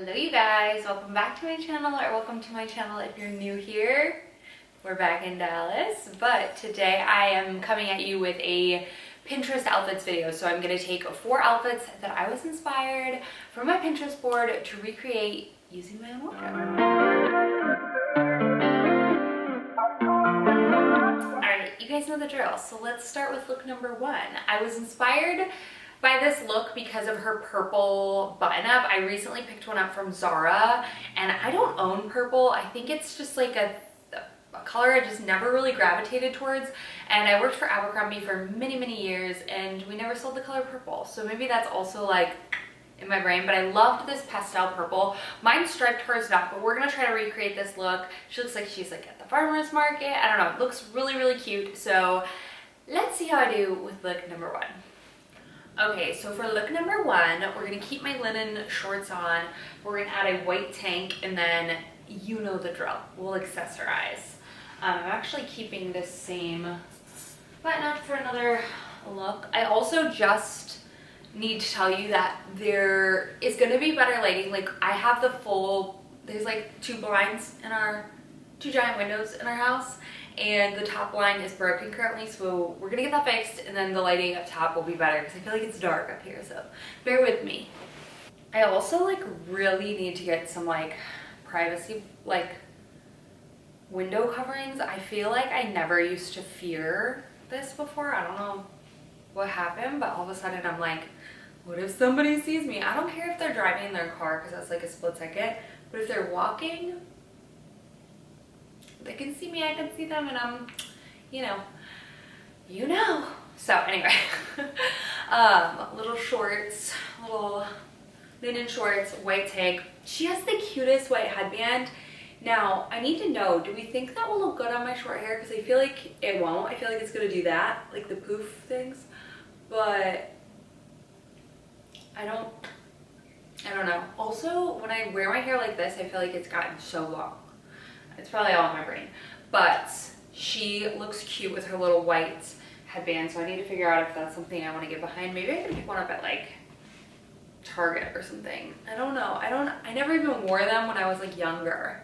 Hello you guys, welcome back to my channel, or welcome to my channel if you're new here. We're back in Dallas, but today I am coming at you with a Pinterest outfits video. So I'm going to take 4 outfits that I was inspired from my Pinterest board to recreate using my own wardrobe. Alright, you guys know the drill, so let's start with look number 1. I was inspired by this look because of her purple button up. I recently picked one up from Zara, and I don't own purple. I think it's just like a color I just never really gravitated towards, and I worked for Abercrombie for many years and we never sold the color purple, so maybe that's also like in my brain. But I loved this pastel purple. Mine's striped, hers not, but we're gonna try to recreate this look. She looks like she's like at the farmer's market. I don't know, it looks really cute. So let's see how I do with look number 1. Okay, so for look number 1, we're gonna keep my linen shorts on. We're gonna add a white tank, and then you know the drill, we'll accessorize. I'm actually keeping this same button up for another look. I also just need to tell you that there is gonna be better lighting. Like, I have the full, there's like 2 blinds in our, 2 giant windows in our house, and the top line is broken currently, so we're gonna get that fixed, and then the lighting up top will be better because I feel like it's dark up here, so bear with me. I also like really need to get some like privacy, like window coverings. I feel like I never used to fear this before. I don't know what happened, but all of a sudden I'm like, what if somebody sees me? I don't care if they're driving in their car because that's like a split second, but if they're walking, they can see me, I can see them, and I'm, you know. So anyway, little shorts, little linen shorts, white tank. She has the cutest white headband. Now, I need to know, do we think that will look good on my short hair? Because I feel like it won't. I feel like it's gonna do that, like the poof things, but I don't know. Also, when I wear my hair like this, I feel like it's gotten so long. It's probably all in my brain, but she looks cute with her little white headband, so I need to figure out if that's something I want to get behind. Maybe I can pick one up at like Target or something. I don't know. I never even wore them when I was like younger.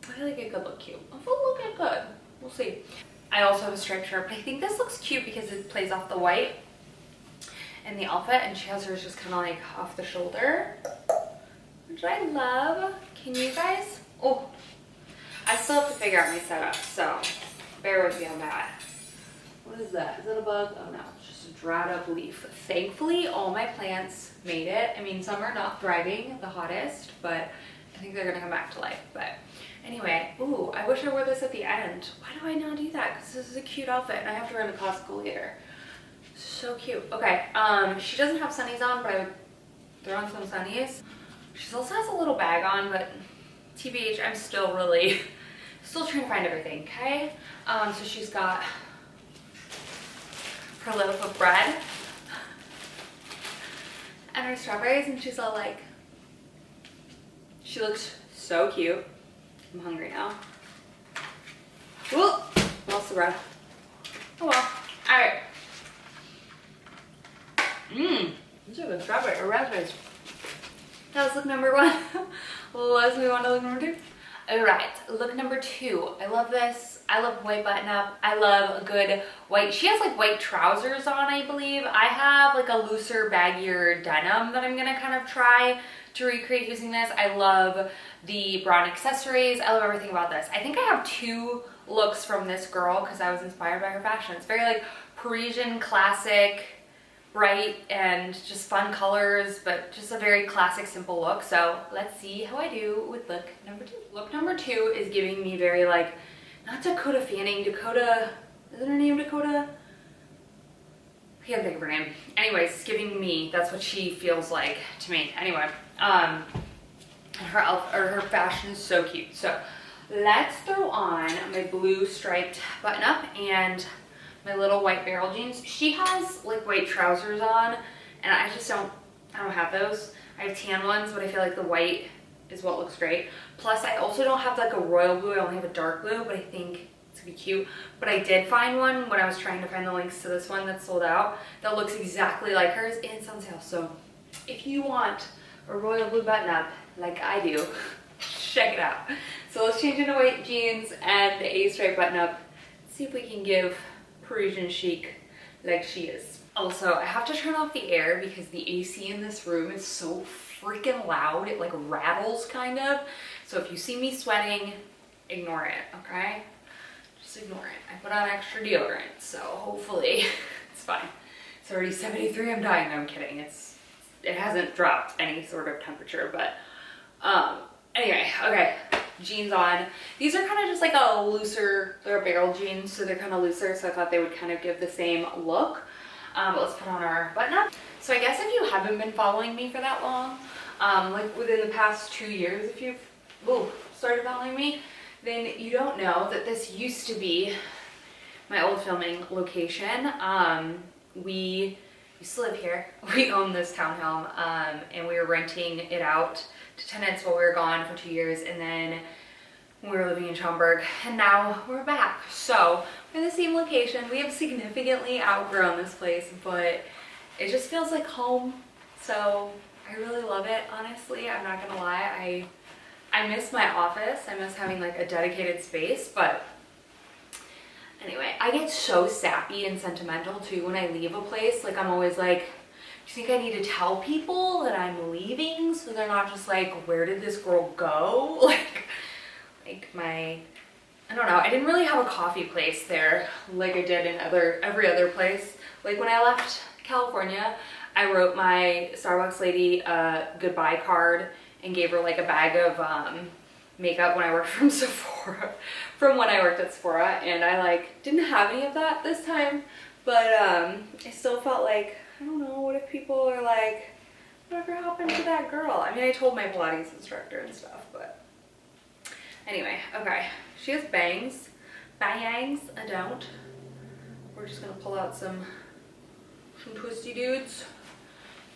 I feel like it could look cute. I feel like it could. We'll see. I also have a striped shirt, but I think this looks cute because it plays off the white and the outfit, and she has hers just kind of like off the shoulder, which I love. Can you guys? Oh, I still have to figure out my setup, so bear with me on that. What is that? Is that a bug? Oh no, it's just a dried up leaf. Thankfully, all my plants made it. I mean, some are not thriving the hottest, but I think they're gonna come back to life. But anyway, ooh, I wish I wore this at the end. Why do I not do that? Because this is a cute outfit, and I have to run to Costco later. So cute. Okay, she doesn't have sunnies on, but I would throw on some sunnies. She also has a little bag on, but TBH, I'm still trying to find everything, okay? So she's got her loaf of bread and her strawberries, and she's all like, she looks so cute. I'm hungry now. Ooh, lost the bread. Oh well. Alright. These are good strawberry or raspberries. That was look number 1. Let's move on to look number 2. Alright, look number 2. I love this. I love white button up. I love a good white, she has like white trousers on, I believe. I have like a looser, baggier denim that I'm gonna kind of try to recreate using this. I love the brown accessories. I love everything about this. I think I have 2 looks from this girl because I was inspired by her fashion. It's very like Parisian classic, bright and just fun colors, but just a very classic, simple look. So let's see how I do with look number 2. Look number 2 is giving me very like, not Dakota Fanning, Dakota, isn't her name Dakota? I can't think of her name. Anyways, it's giving me, that's what she feels like to me. Anyway, her outfit, or her fashion is so cute. So let's throw on my blue striped button up and my little white barrel jeans. She has like white trousers on, and I don't have those. I have tan ones, but I feel like the white is what looks great. Plus, I also don't have like a royal blue. I only have a dark blue, but I think it's gonna be cute. But I did find one when I was trying to find the links to this one that's sold out that looks exactly like hers, and it's on sale. So if you want a royal blue button up like I do. Check it out. So let's change into white jeans and the A-stripe button up. See if we can give Parisian chic like she is. Also, I have to turn off the air because the AC in this room is so freaking loud. It like rattles kind of. So if you see me sweating, ignore it, okay? Just ignore it. I put on extra deodorant, so hopefully it's fine. It's already 73, I'm dying. No, I'm kidding. It hasn't dropped any sort of temperature, but anyway, okay, jeans on. These are kind of just like a looser, they're barrel jeans, so they're kind of looser, so I thought they would kind of give the same look. But let's put on our button up. So I guess if you haven't been following me for that long, like within the past 2 years, if you've started following me, then you don't know that this used to be my old filming location. We used to live here. We own this townhome, and we were renting it out to tenants while we were gone for 2 years, and then we were living in Schaumburg, and now we're back. So we're in the same location. We have significantly outgrown this place, but it just feels like home. So I really love it, honestly. I'm not gonna lie. I miss my office. I miss having like a dedicated space, but anyway, I get so sappy and sentimental too when I leave a place. Like I'm always like, do you think I need to tell people that I'm leaving so they're not just like, where did this girl go? Like my, I don't know, I didn't really have a coffee place there like I did in every other place. Like when I left California, I wrote my Starbucks lady a goodbye card and gave her like a bag of makeup when I worked from Sephora, from when I worked at Sephora, and I like didn't have any of that this time, but I still felt like, I don't know, what if people are like, whatever happened to that girl? I mean, I told my Pilates instructor and stuff, but anyway, okay. She has bangs. Bangs, I don't. We're just gonna pull out some twisty dudes.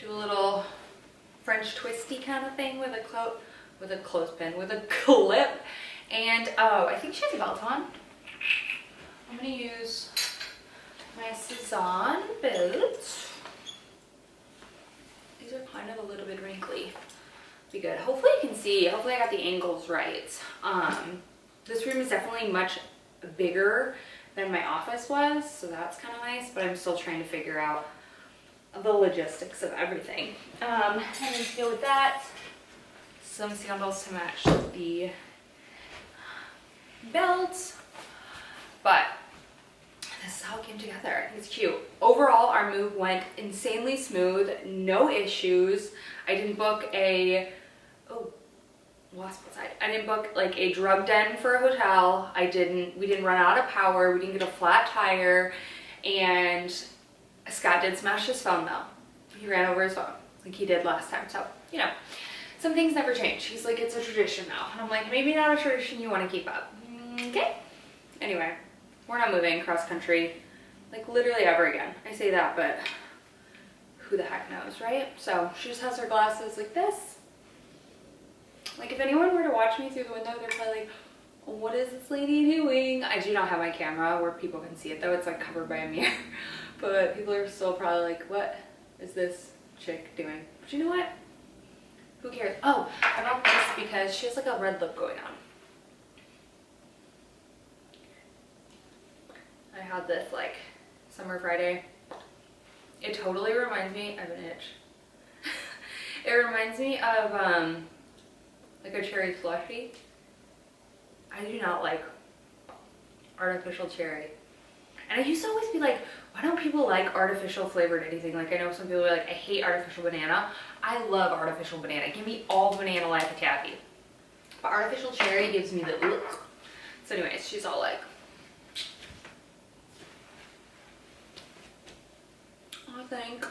Do a little French twisty kind of thing with a clothespin, with a clip. And oh, I think she has a belt on. I'm gonna use my Cezanne boots. These are kind of a little bit wrinkly. Be good. Hopefully you can see. Hopefully I got the angles right. This room is definitely much bigger than my office was, so that's kind of nice, but I'm still trying to figure out the logistics of everything. And then to go with that, some sandals to match the belt. But this is how it came together. I think it's cute. Overall, our move went insanely smooth, no issues. I didn't book a, wasp outside. I didn't book like a drug den for a hotel. We didn't run out of power. We didn't get a flat tire. And Scott did smash his phone though. He ran over his phone like he did last time. So, you know, some things never change. He's like, it's a tradition now. And I'm like, maybe not a tradition you want to keep up. Okay. Anyway, we're not moving cross country like literally ever again. I say that, but who the heck knows, right? So she just has her glasses like this. Like if anyone were to watch me through the window, they're probably like, what is this lady doing? I do not have my camera where people can see it though. It's like covered by a mirror. But people are still probably like, what is this chick doing? But you know what? Who cares? Oh, I bought this because she has like a red lip going on. I had this like Summer Friday. It totally reminds me of an itch. It reminds me of like a cherry slushie. I do not like artificial cherry. And I used to always be like, why don't people like artificial flavored anything? Like I know some people are like, I hate artificial banana. I love artificial banana. Give me all the banana Laffy Taffy. But artificial cherry gives me the look. So anyways, she's all like, I think,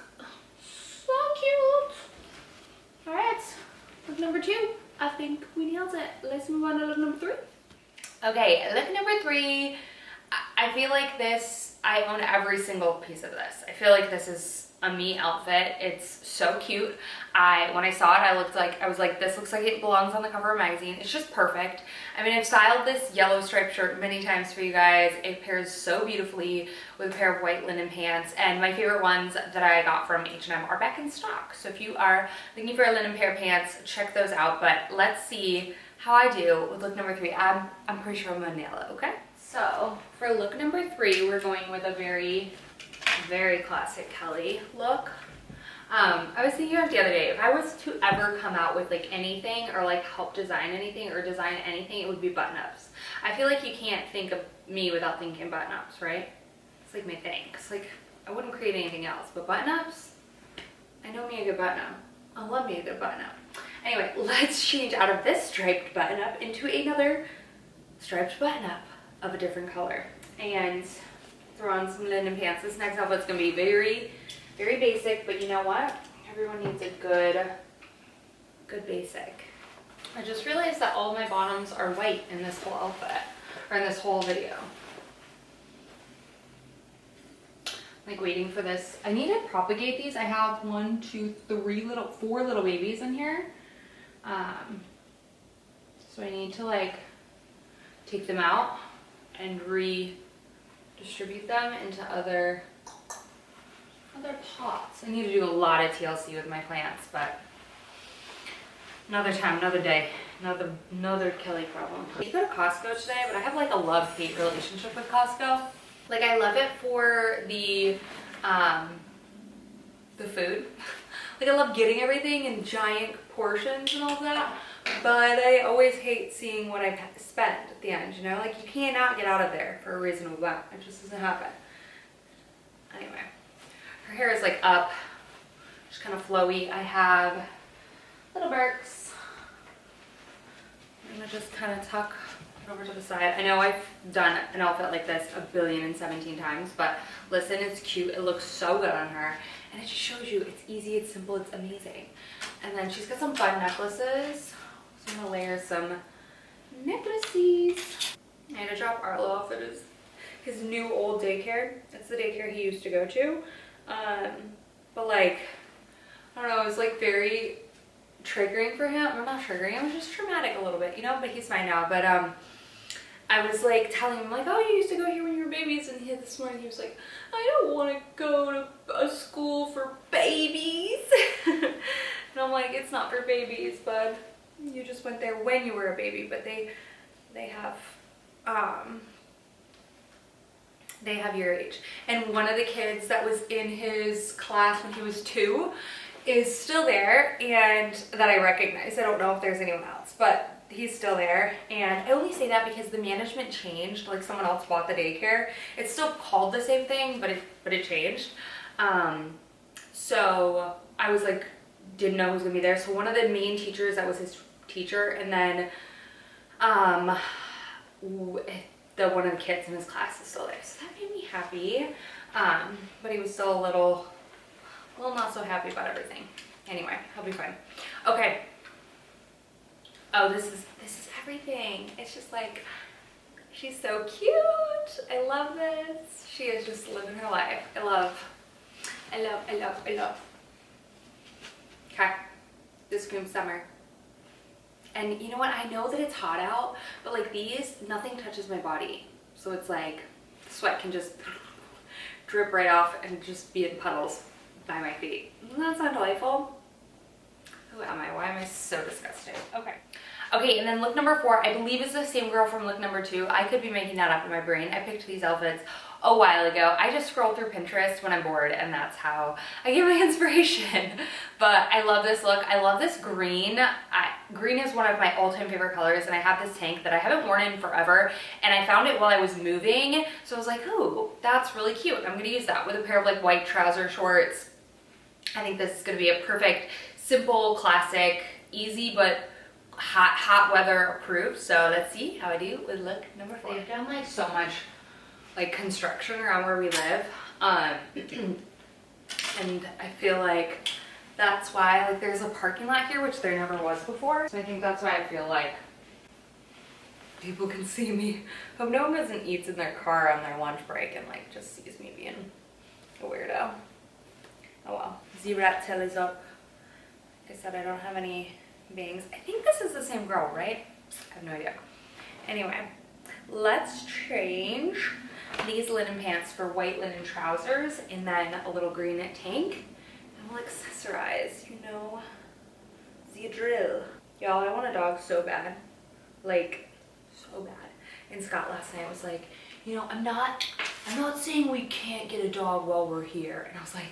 so cute. All right, look number 2. I think we nailed it. Let's move on to look number 3. Okay, look number 3. I feel like this, I own every single piece of this. I feel like this is a me outfit. It's so cute. When I saw it, I was like, this looks like it belongs on the cover of a magazine. It's just perfect. I mean, I've styled this yellow striped shirt many times for you guys. It pairs so beautifully with a pair of white linen pants, and my favorite ones that I got from H&M are back in stock. So if you are looking for a linen pair of pants, check those out. But let's see how I do with look number 3. I'm pretty sure I'm gonna nail it, okay? So for look number 3, we're going with a very, very classic Kelly look. I was thinking of the other day, if I was to ever come out with like anything or like help design anything or design anything, it would be button-ups. I feel like you can't think of me without thinking button-ups, right? It's like my thing. It's like, I wouldn't create anything else, but button-ups, I know me a good button-up. I love me a good button-up. Anyway, let's change out of this striped button-up into another striped button-up of a different color. And throw on some linen pants. This next outfit's gonna be very, very basic, but you know what? Everyone needs a good basic. I just realized that all my bottoms are white in this whole outfit, or in this whole video. Like waiting for this. I need to propagate these. I have 1, 2, 3 4 little babies in here. So I need to like take them out and redistribute them into other pots. I need to do a lot of TLC with my plants, but another time, another day, another Kelly problem. I go to Costco today, but I have like a love-hate relationship with Costco. Like I love it for the food. Like I love getting everything in giant portions and all of that, but I always hate seeing what I spend at the end, you know? Like you cannot get out of there for a reasonable amount. It just doesn't happen. Anyway, her hair is like up, just kind of flowy. I have little Birks. I'm gonna just kind of tuck it over to the side. I know I've done an outfit like this 1,017 times, but listen, it's cute. It looks so good on her. And it just shows you it's easy, it's simple, it's amazing. And then she's got some fun necklaces. So I'm gonna layer some necklaces. I had to drop Arlo off at his new old daycare. It's the daycare he used to go to. But like, I don't know, it was like very triggering for him. Or not triggering, it was just traumatic a little bit, you know, but he's fine now. But I was like telling him like, oh, you used to go here when you were babies, and this morning he was like, I don't want to go to a school for babies. And I'm like, it's not for babies, bud. You just went there when you were a baby, but they have your age. And one of the kids that was in his class when he was 2 is still there, and that I recognize. I don't know if there's anyone else, but he's still there. And I only say that because the management changed, like someone else bought the daycare. It's still called the same thing, but it changed. So I was like, didn't know who was gonna be there. So one of the main teachers that was his teacher, and then one of the kids in his class is still there. So that made me happy. But he was still a little not so happy about everything. Anyway, he'll be fine. Okay. Oh, this is everything. It's just like, she's so cute. I love this. She is just living her life. I love. Okay, this screams summer. And you know what? I know that it's hot out, but like these, nothing touches my body. So it's like, sweat can just drip right off and just be in puddles by my feet. Doesn't that sound delightful? Who am I? Why am I so disgusting? Okay. Okay, and then look number 4, I believe is the same girl from look number 2. I could be making that up in my brain. I picked these outfits a while ago. I just scroll through Pinterest when I'm bored, and that's how I get my inspiration. But I love this look. I love this green. Green is one of my all-time favorite colors, and I have this tank that I haven't worn in forever, and I found it while I was moving. So I was like, oh, that's really cute. I'm gonna use that with a pair of like white trouser shorts. I think this is gonna be a perfect, simple, classic, easy, but hot weather approved. So let's see how I do with look number 4. They've done like so much like construction around where we live, and I feel like that's why like there's a parking lot here, which there never was before. So I think that's why I feel like people can see me. Hope no one goes and eats in their car on their lunch break and like just sees me being a weirdo. Oh well. Z-Rat tail is up. Like I said, I don't have any bangs. I think this is the same girl, right? I have no idea. Anyway, let's change these linen pants for white linen trousers and then a little green tank. And we'll accessorize, you know, the drill. Y'all, I want a dog so bad. Like, so bad. And Scott last night was like, you know, I'm not saying we can't get a dog while we're here. And I was like,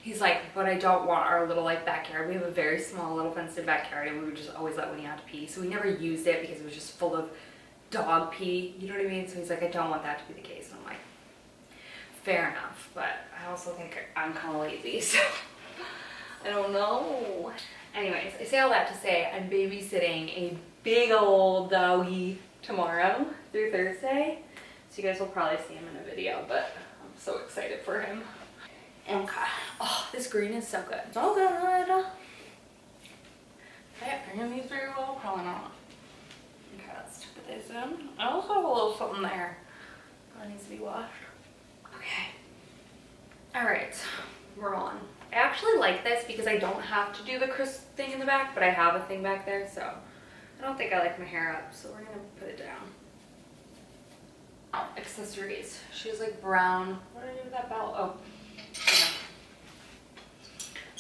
he's like, but I don't want our little like backyard. We have a very small little fenced in backyard and we would just always let Winnie out to pee. So we never used it because it was just full of dog pee. You know what I mean? So he's like, I don't want that to be the case. And I'm like, fair enough. But I also think I'm kind of lazy. So I don't know. Anyways, I say all that to say I'm babysitting a big old doggy tomorrow through Thursday. So you guys will probably see him in a video, but I'm so excited for him. Okay. Oh, this green is so good. So good. Okay, are you gonna use very well? Probably not. Okay, let's put this in. I also have a little something there that needs to be washed. Okay. Alright, we're on. I actually like this because I don't have to do the crisp thing in the back, but I have a thing back there, so I don't think I like my hair up, so we're gonna put it down. Oh, accessories. She has like brown, what did I do with that belt? Oh, okay.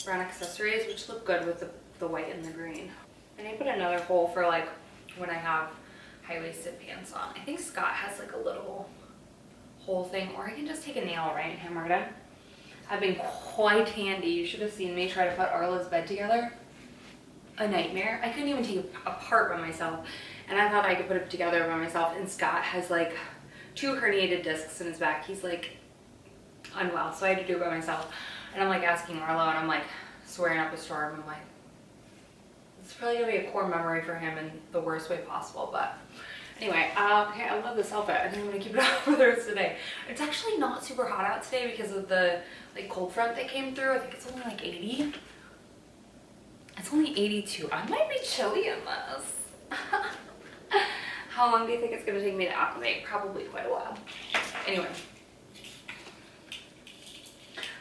Brown accessories, which look good with the white and the green. I need to put another hole for like when I have high-waisted pants on. I think Scott has like a little hole thing, or I can just take a nail, right, and hammer it in. I've been quite handy. You should have seen me try to put Arla's bed together. A nightmare. I couldn't even take it apart by myself. And I thought I could put it together by myself. And Scott has like 2 herniated discs in his back. He's like unwell. So I had to do it by myself. And I'm like asking Arlo and I'm like swearing up a storm. I'm like, it's probably gonna be a core memory for him in the worst way possible. But anyway, okay, I love this outfit. I think I'm gonna keep it on for the rest of the day. It's actually not super hot out today because of the like cold front that came through. I think it's only like 80. It's only 82. I might be chilly in this. How long do you think it's gonna take me to acclimate? Probably quite a while. Anyway.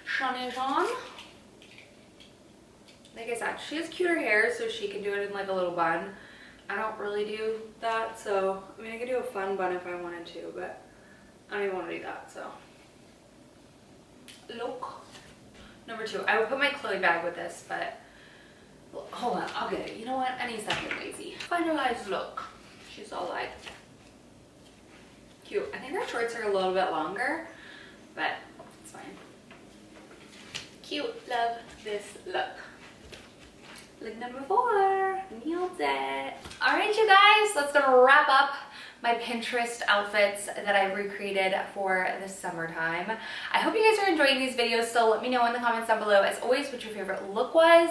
Shun is on. Like I said, she has cuter hair, so she can do it in like a little bun. I don't really do that, so I mean I could do a fun bun if I wanted to, but I don't even want to do that, so. Look. Number 2, I would put my Chloe bag with this, but hold on, I'll get it. You know what? I need to stop being lazy. Finalized look. She's all like cute. I think her shorts are a little bit longer, but it's fine. Cute. Love this look. Look number 4. Nailed it. Alright, you guys, that's gonna wrap up my Pinterest outfits that I've recreated for the summertime. I hope you guys are enjoying these videos still. Let me know in the comments down below, as always, what your favorite look was.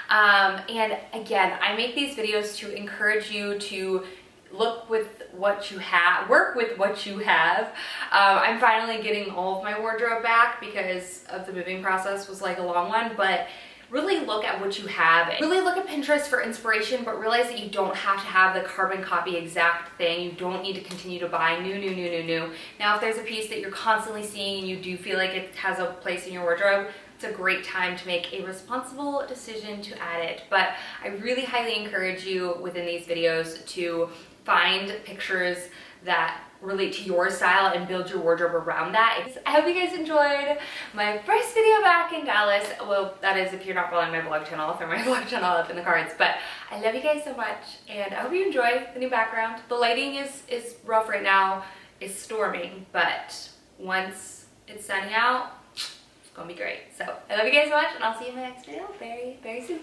And again, I make these videos to encourage you to look with what you have, work with what you have. I'm finally getting all of my wardrobe back because of the moving process was like a long one, but really look at what you have. Really look at Pinterest for inspiration, but realize that you don't have to have the carbon copy exact thing. You don't need to continue to buy new. Now, if there's a piece that you're constantly seeing and you do feel like it has a place in your wardrobe, it's a great time to make a responsible decision to add it. But I really highly encourage you within these videos to find pictures that relate to your style and build your wardrobe around that. I hope you guys enjoyed my first video back in Dallas. Well, that is if you're not following my vlog channel. I'll throw my vlog channel up in the cards. But I love you guys so much, and I hope you enjoy the new background. The lighting is rough right now. It's storming, but once it's sunny out, it's gonna be great. So I love you guys so much, and I'll see you in my next video very, very soon.